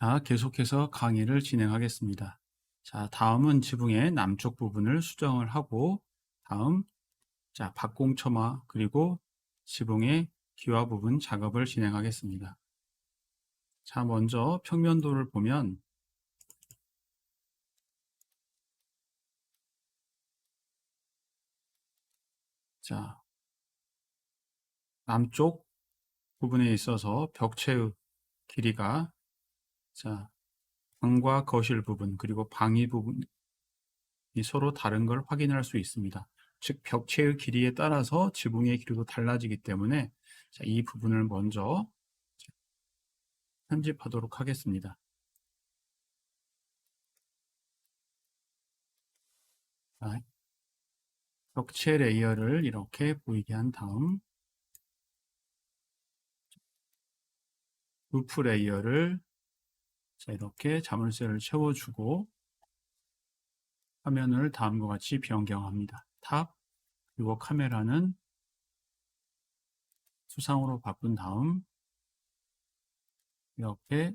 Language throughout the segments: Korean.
자, 계속해서 강의를 진행하겠습니다. 자, 다음은 지붕의 남쪽 부분을 수정을 하고, 다음, 자, 박공첨화, 그리고 지붕의 기와 부분 작업을 진행하겠습니다. 자, 먼저 평면도를 보면, 자, 남쪽 부분에 있어서 벽체의 길이가, 자, 방과 거실 부분, 그리고 방위 부분이 서로 다른 걸 확인할 수 있습니다. 즉, 벽체의 길이에 따라서 지붕의 길이도 달라지기 때문에, 자, 이 부분을 먼저 편집하도록 하겠습니다. 자, 벽체 레이어를 이렇게 보이게 한 다음 루프 레이어를 자, 이렇게 자물쇠를 채워주고 화면을 다음과 같이 변경합니다. 탑 그리고 카메라는 수상으로 바꾼 다음 이렇게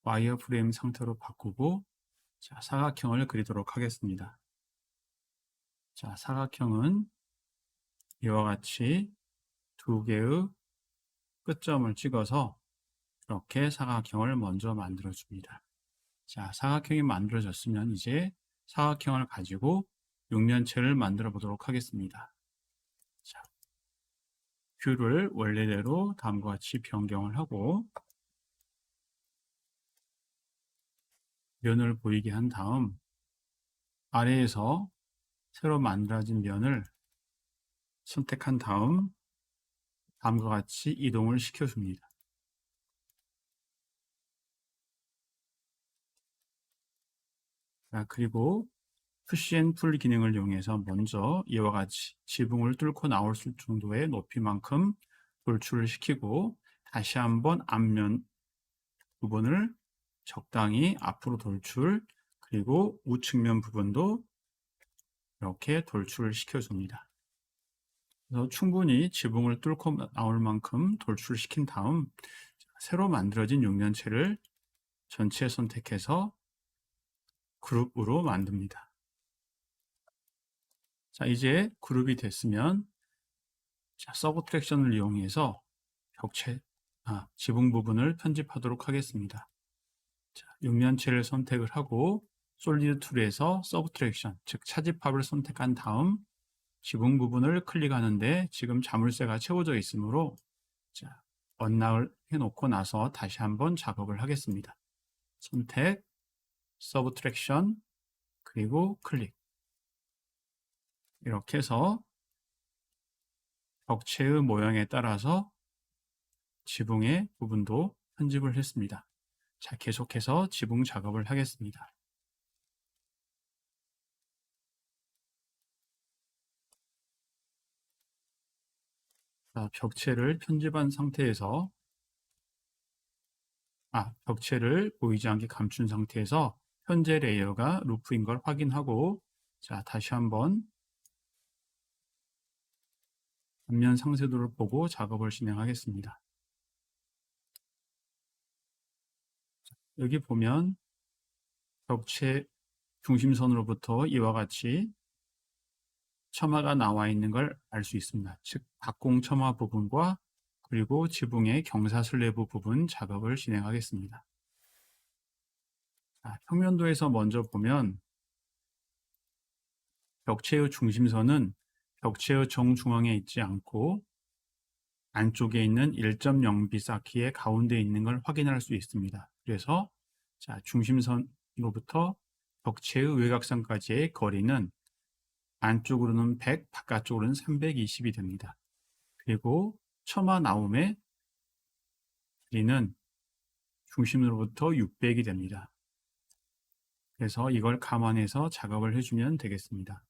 와이어 프레임 상태로 바꾸고 자, 사각형을 그리도록 하겠습니다. 자, 사각형은 이와 같이 두 개의 끝점을 찍어서 이렇게 사각형을 먼저 만들어 줍니다. 자, 사각형이 만들어졌으면 이제 사각형을 가지고 육면체를 만들어 보도록 하겠습니다. 자, 뷰를 원래대로 다음과 같이 변경을 하고 면을 보이게 한 다음 아래에서 새로 만들어진 면을 선택한 다음 다음과 같이 이동을 시켜줍니다. 자, 그리고 푸시 앤 풀 기능을 이용해서 먼저 이와 같이 지붕을 뚫고 나올 수 정도의 높이만큼 돌출을 시키고 다시 한번 앞면 부분을 적당히 앞으로 돌출 그리고 우측면 부분도 이렇게 돌출을 시켜줍니다. 그래서 충분히 지붕을 뚫고 나올 만큼 돌출시킨 다음 새로 만들어진 육면체를 전체 선택해서 그룹으로 만듭니다. 자, 이제 그룹이 됐으면 자, 서브트랙션을 이용해서 지붕 부분을 편집하도록 하겠습니다. 자, 육면체를 선택을 하고 솔리드 툴에서 서브트랙션, 즉 차집합을 선택한 다음 지붕 부분을 클릭하는데 지금 자물쇠가 채워져 있으므로 자, 언락을 해놓고 나서 다시 한번 작업을 하겠습니다. 선택, 서브트랙션, 그리고 클릭. 이렇게 해서 벽체의 모양에 따라서 지붕의 부분도 편집을 했습니다. 자, 계속해서 지붕 작업을 하겠습니다. 자, 벽체를 편집한 상태에서 벽체를 보이지 않게 감춘 상태에서 현재 레이어가 루프인 걸 확인하고 자, 다시 한번 앞면 상세도를 보고 작업을 진행하겠습니다. 여기 보면 벽체 중심선으로부터 이와 같이 첨화가 나와 있는 걸 알 수 있습니다. 즉, 박공 첨화 부분과 그리고 지붕의 경사슬래브 부분 작업을 진행하겠습니다. 자, 평면도에서 먼저 보면 벽체의 중심선은 벽체의 정중앙에 있지 않고 안쪽에 있는 1.0B 쌓기의 가운데 있는 걸 확인할 수 있습니다. 그래서 자, 중심선으로부터 벽체의 외곽선까지의 거리는 안쪽으로는 100, 바깥쪽으로는 320이 됩니다. 그리고 첨화 나옴의 길이는 중심으로부터 600이 됩니다. 그래서 이걸 감안해서 작업을 해주면 되겠습니다.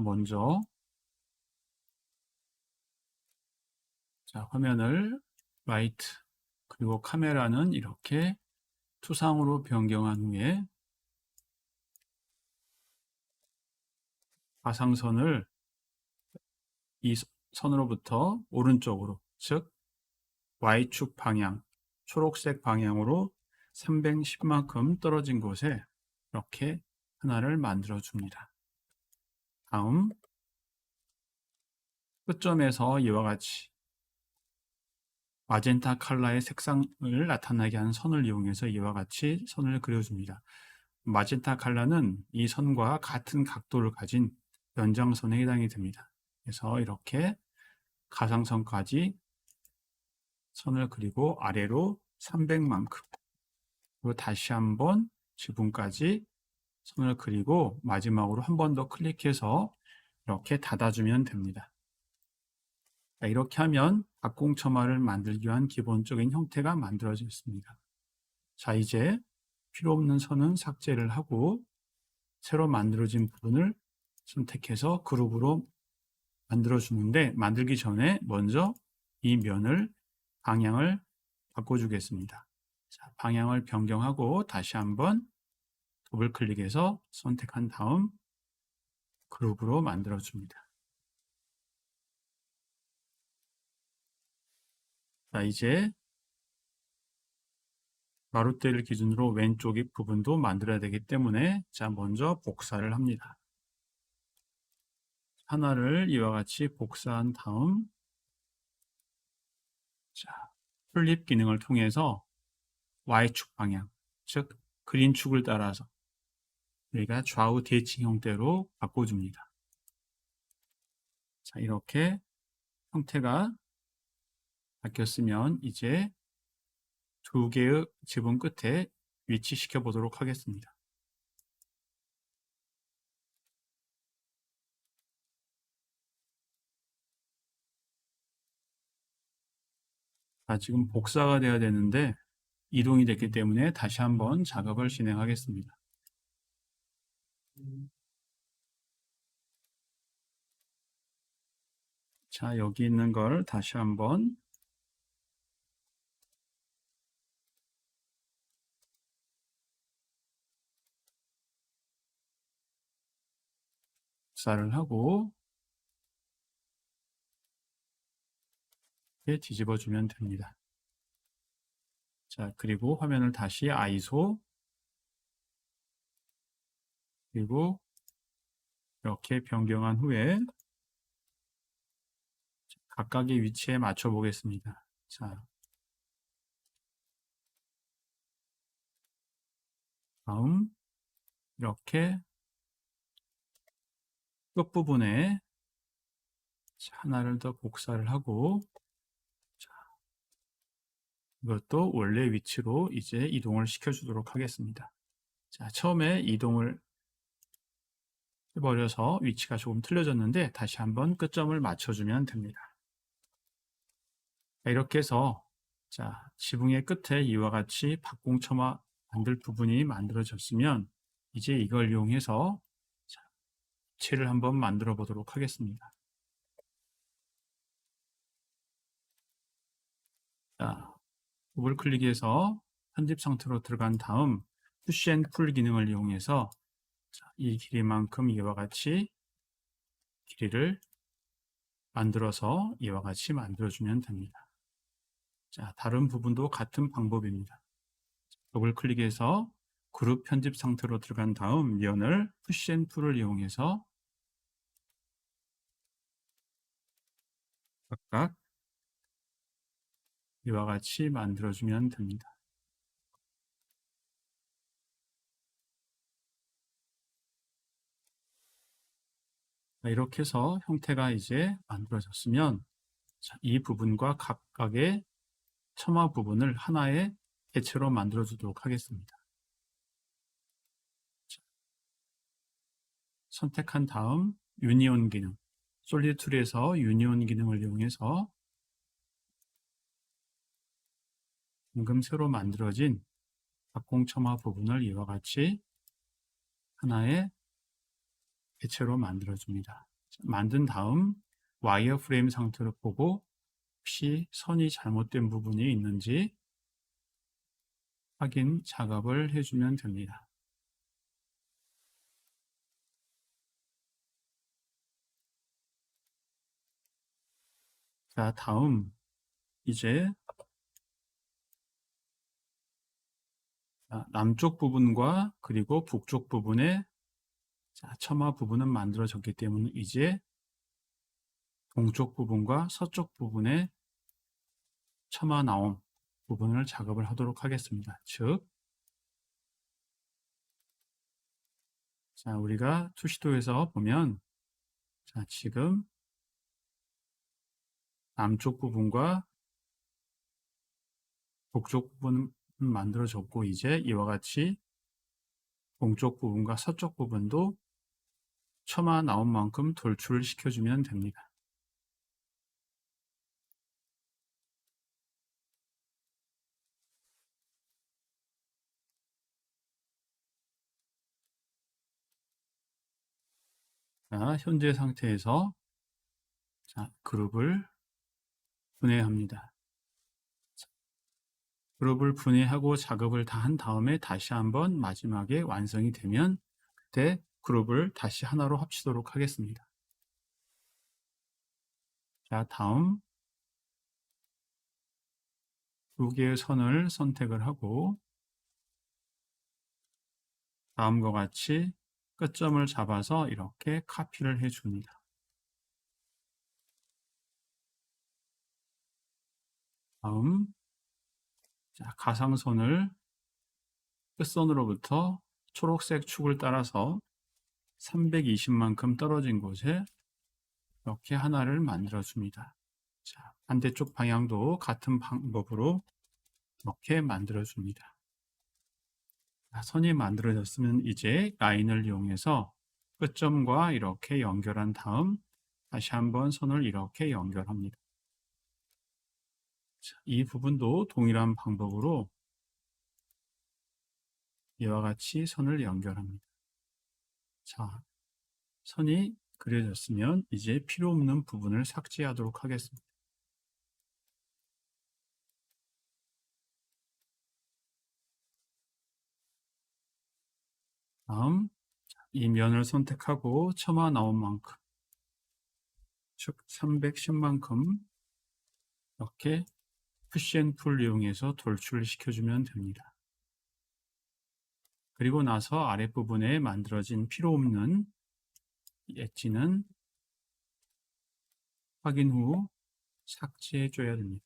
먼저 화면을 라이트 그리고 카메라는 이렇게 투상으로 변경한 후에 가상선을 이 선으로부터 오른쪽으로, 즉 Y축 방향, 초록색 방향으로 310만큼 떨어진 곳에 이렇게 하나를 만들어 줍니다. 다음 끝점에서 이와 같이 마젠타 컬러의 색상을 나타나게 하는 선을 이용해서 이와 같이 선을 그려줍니다. 마젠타 컬러는 이 선과 같은 각도를 가진 연장선에 해당이 됩니다. 그래서 이렇게 가상선까지 선을 그리고 아래로 300만큼, 그리고 다시 한번 지붕까지 선을 그리고 마지막으로 한 번 더 클릭해서 이렇게 닫아주면 됩니다. 이렇게 하면 박공처마를 만들기 위한 기본적인 형태가 만들어졌습니다. 자, 이제 필요 없는 선은 삭제를 하고 새로 만들어진 부분을 선택해서 그룹으로 만들어주는데, 만들기 전에 먼저 이 면을 방향을 바꿔주겠습니다. 자, 방향을 변경하고 다시 한번 더블 클릭해서 선택한 다음 그룹으로 만들어줍니다. 자, 이제 마룻대를 기준으로 왼쪽 이 부분도 만들어야 되기 때문에 자, 먼저 복사를 합니다. 하나를 이와 같이 복사한 다음 자, 플립 기능을 통해서 Y축 방향, 즉 그린축을 따라서 우리가 좌우 대칭 형태로 바꿔줍니다. 자, 이렇게 형태가 바뀌었으면 이제 두 개의 지붕 끝에 위치시켜 보도록 하겠습니다. 자, 지금 복사가 돼야 되는데 이동이 됐기 때문에 다시 한번 작업을 진행하겠습니다. 자, 여기 있는 걸 다시 한번 복사를 하고 이렇게 뒤집어 주면 됩니다. 자, 그리고 화면을 다시 아이소, 그리고 이렇게 변경한 후에 각각의 위치에 맞춰 보겠습니다. 자, 다음 이렇게 끝부분에 하나를 더 복사를 하고 자, 이것도 원래 위치로 이제 이동을 시켜 주도록 하겠습니다. 자, 처음에 이동을 해버려서 위치가 조금 틀려졌는데 다시 한번 끝점을 맞춰주면 됩니다. 이렇게 해서 자, 지붕의 끝에 이와 같이 박공처마 만들 부분이 만들어졌으면 이제 이걸 이용해서 입체를 한번 만들어 보도록 하겠습니다. 자, 더블 클릭해서 편집 상태로 들어간 다음 푸시 앤 풀 기능을 이용해서 자, 이 길이만큼 이와 같이 길이를 만들어서 이와 같이 만들어주면 됩니다. 자, 다른 부분도 같은 방법입니다. 더블 클릭해서 그룹 편집 상태로 들어간 다음 면을 푸시 앤 풀을 이용해서 각각 이와 같이 만들어주면 됩니다. 이렇게 해서 형태가 이제 만들어졌으면 자, 이 부분과 각각의 처마 부분을 하나의 개체로 만들어 주도록 하겠습니다. 자, 선택한 다음 유니온 기능, 솔리드 툴에서 유니온 기능을 이용해서 방금 새로 만들어진 박공처마 부분을 이와 같이 하나의 개체로 만들어 줍니다. 만든 다음 와이어 프레임 상태를 보고 혹시 선이 잘못된 부분이 있는지 확인 작업을 해주면 됩니다. 자, 다음 이제 남쪽 부분과 그리고 북쪽 부분에 처마 부분은 만들어졌기 때문에 이제 동쪽 부분과 서쪽 부분에 처마 나옴 부분을 작업을 하도록 하겠습니다. 즉, 우리가 투시도에서 보면 지금 남쪽 부분과 북쪽 부분은 만들어졌고 이제 이와 같이 동쪽 부분과 서쪽 부분도 처마 나온 만큼 돌출을 시켜주면 됩니다. 현재 상태에서 그룹을 분해합니다. 그룹을 분해하고 작업을 다 한 다음에 다시 한번 마지막에 완성이 되면 그때 그룹을 다시 하나로 합치도록 하겠습니다. 다음 두 개의 선을 선택을 하고 다음과 같이 끝점을 잡아서 이렇게 카피를 해줍니다. 다음 가상선을 끝선으로부터 초록색 축을 따라서 320만큼 떨어진 곳에 이렇게 하나를 만들어 줍니다. 반대쪽 방향도 같은 방법으로 이렇게 만들어 줍니다. 선이 만들어졌으면 이제 라인을 이용해서 끝점과 이렇게 연결한 다음 다시 한번 선을 이렇게 연결합니다. 이 부분도 동일한 방법으로 이와 같이 선을 연결합니다. 선이 그려졌으면 이제 필요 없는 부분을 삭제하도록 하겠습니다. 다음 이 면을 선택하고 처마 나온 만큼 즉 310만큼 이렇게 푸시앤풀 이용해서 돌출을 시켜주면 됩니다. 그리고 나서 아랫부분에 만들어진 필요 없는 엣지는 확인 후 삭제해 줘야 됩니다.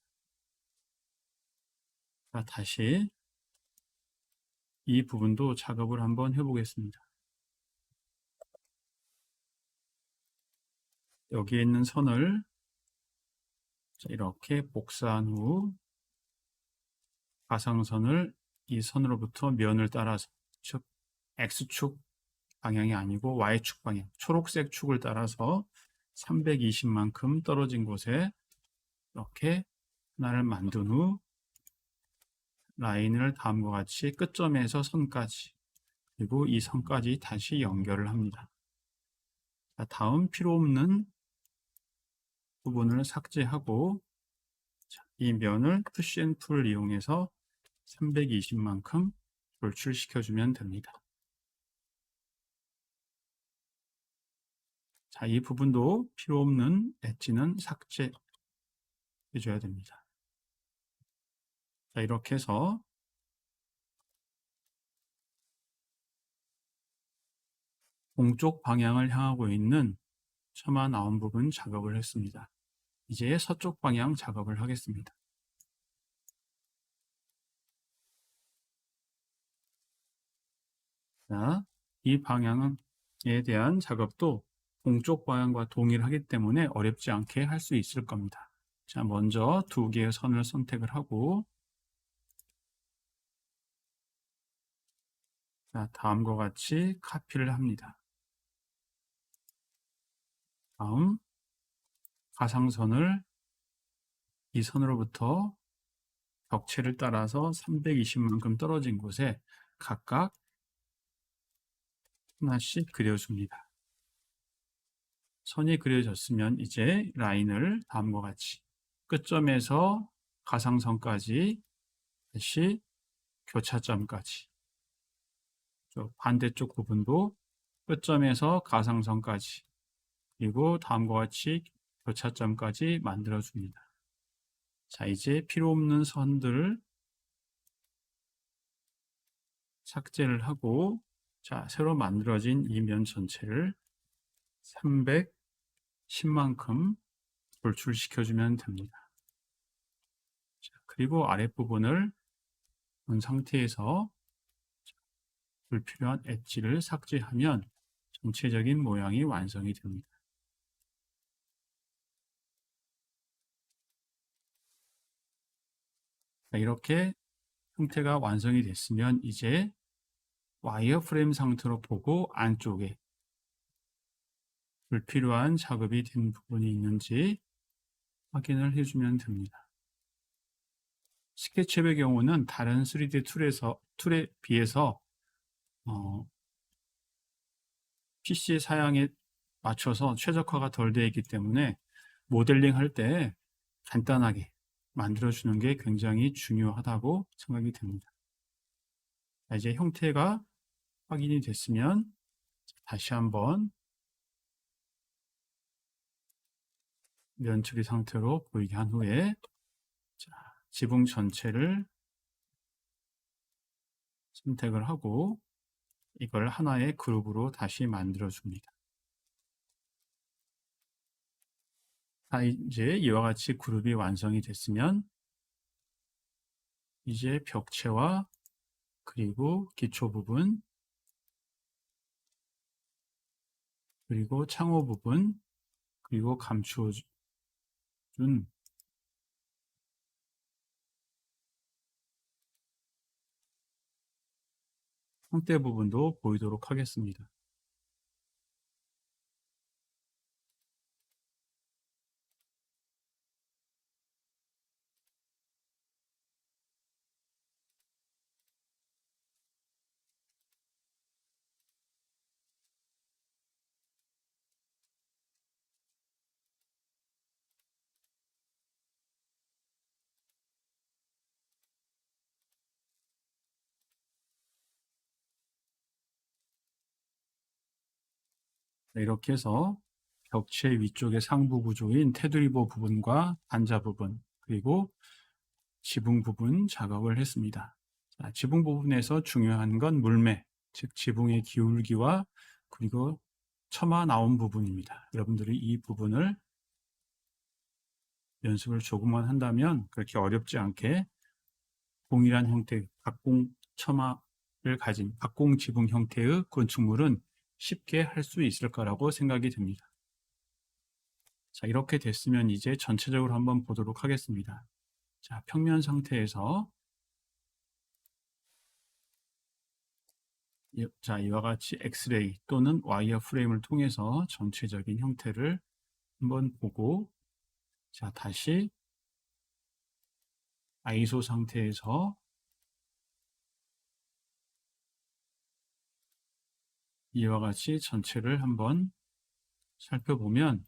다시 이 부분도 작업을 한번 해보겠습니다. 여기에 있는 선을 이렇게 복사한 후 가상선을 이 선으로부터 면을 따라서 즉 X축 방향이 아니고 Y축 방향 초록색 축을 따라서 320만큼 떨어진 곳에 이렇게 하나를 만든 후 라인을 다음과 같이 끝점에서 선까지 그리고 이 선까지 다시 연결을 합니다. 다음 필요 없는 부분을 삭제하고 이 면을 푸시앤풀을 이용해서 320만큼 돌출시켜주면 됩니다. 이 부분도 필요 없는 엣지는 삭제해줘야 됩니다. 이렇게 해서 동쪽 방향을 향하고 있는 처마 나온 부분 작업을 했습니다. 이제 서쪽 방향 작업을 하겠습니다. 이 방향에 대한 작업도 동쪽 방향과 동일하기 때문에 어렵지 않게 할 수 있을 겁니다. 먼저 두 개의 선을 선택을 하고 다음과 같이 카피를 합니다. 다음 가상선을 이 선으로부터 벽체를 따라서 320만큼 떨어진 곳에 각각 하나씩 그려줍니다. 선이 그려졌으면 이제 라인을 다음과 같이 끝점에서 가상선까지 다시 교차점까지 반대쪽 부분도 끝점에서 가상선까지 그리고 다음과 같이 교차점까지 만들어 줍니다. 자, 이제 필요 없는 선들을 삭제를 하고, 자, 새로 만들어진 이 면 전체를 310만큼 돌출시켜주면 됩니다. 자, 그리고 아랫부분을 본 상태에서 불필요한 엣지를 삭제하면 전체적인 모양이 완성이 됩니다. 자, 이렇게 형태가 완성이 됐으면 이제 와이어프레임 상태로 보고 안쪽에 불필요한 작업이 된 부분이 있는지 확인을 해주면 됩니다. 스케치업의 경우는 다른 3D 툴에 비해서 PC의 사양에 맞춰서 최적화가 덜 되어 있기 때문에 모델링 할 때 간단하게 만들어주는 게 굉장히 중요하다고 생각이 됩니다. 이제 형태가 확인이 됐으면 다시 한번 면 처리 상태로 보이게 한 후에 지붕 전체를 선택을 하고 이걸 하나의 그룹으로 다시 만들어 줍니다. 이제 이와 같이 그룹이 완성이 됐으면 이제 벽체와 그리고 기초 부분 그리고 창호 부분 그리고 감추어준 형태 부분도 보이도록 하겠습니다. 이렇게 해서 벽체 위쪽의 상부 구조인 테두리보 부분과 단자 부분 그리고 지붕 부분 작업을 했습니다. 자, 지붕 부분에서 중요한 건 물매, 즉 지붕의 기울기와 그리고 처마 나온 부분입니다. 여러분들이 이 부분을 연습을 조금만 한다면 그렇게 어렵지 않게 동일한 형태 박공 처마를 가진 박공 지붕 형태의 건축물은 쉽게 할 수 있을 거라고 생각이 됩니다. 자, 이렇게 됐으면 이제 전체적으로 한번 보도록 하겠습니다. 자, 평면 상태에서 이와 같이 엑스레이 또는 와이어 프레임을 통해서 전체적인 형태를 한번 보고 자, 다시 아이소 상태에서 이와 같이 전체를 한번 살펴보면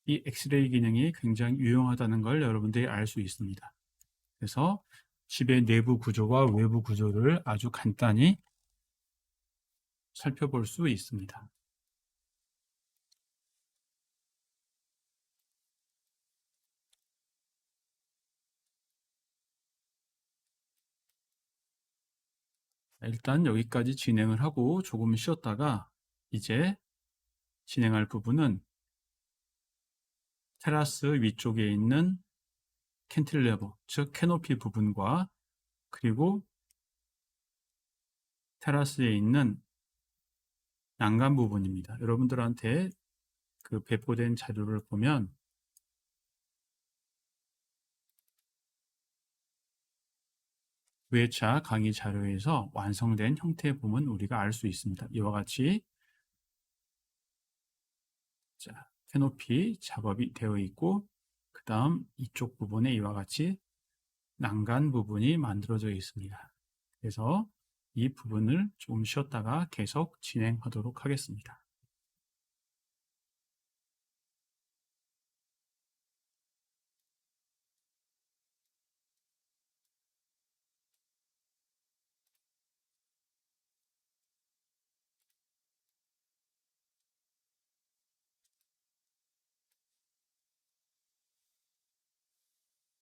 이 엑스레이 기능이 굉장히 유용하다는 걸 여러분들이 알 수 있습니다. 그래서 집의 내부 구조와 외부 구조를 아주 간단히 살펴볼 수 있습니다. 일단 여기까지 진행을 하고 조금 쉬었다가 이제 진행할 부분은 테라스 위쪽에 있는 캔틸레버, 즉 캐노피 부분과 그리고 테라스에 있는 난간 부분입니다. 여러분들한테 그 배포된 자료를 보면 외차 강의 자료에서 완성된 형태 보면 우리가 알 수 있습니다. 이와 같이 캐노피 작업이 되어 있고 그 다음 이쪽 부분에 이와 같이 난간 부분이 만들어져 있습니다. 그래서 이 부분을 조금 쉬었다가 계속 진행하도록 하겠습니다.